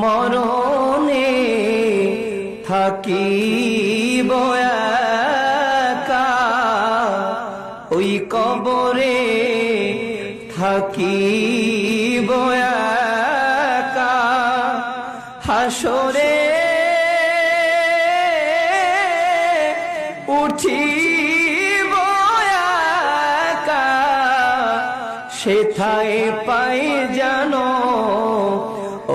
মরণে থাকিব একা, ওই কবরে থাকিব একা, হাসরে উঠিব একা, সেথায় পাই জানো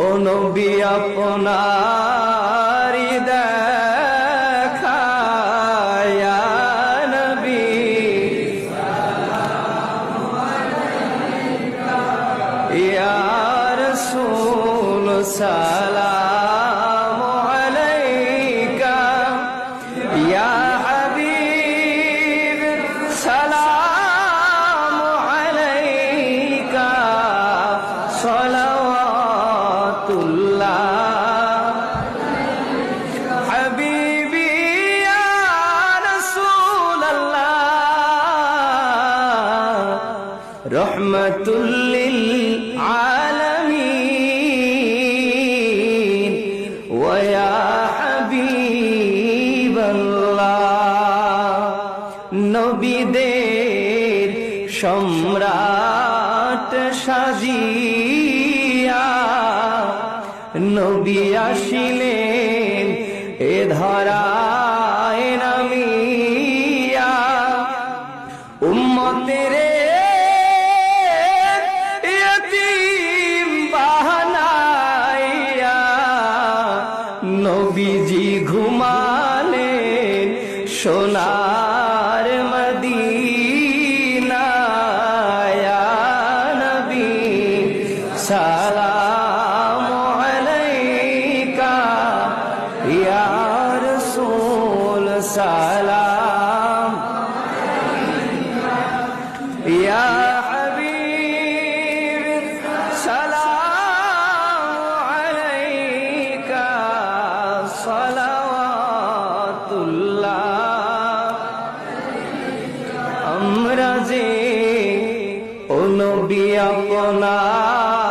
ও নবী আপনার দেখা, ইয়া নবী ইয়া রাসূল সালাম আলাইকা, ইয়া হাবিব সালাম আলাইকা, সালাওয়াতুল্লাহ হাবিবি ইয়া রাসূলাল্লাহ, রাহমাতুল লিল আলামিন ওয়া ইয়া হাবিবাল্লাহ। নবীদের সম্রাট সাজিয়া নবী আসিলেন এ ধরায় নামিয়া, উম্মতের ইয়তীম বানাইয়া নবীজি ঘুমালেন সোনার মদিনায়, ইয়া নবী সালাম আলাইকা, ইয়া রাসূল সালাম, ইয়া হাবিব সালাম আলাইকা, সালাওয়াতুল্লাহ। আমরা যে ও নবী আপনার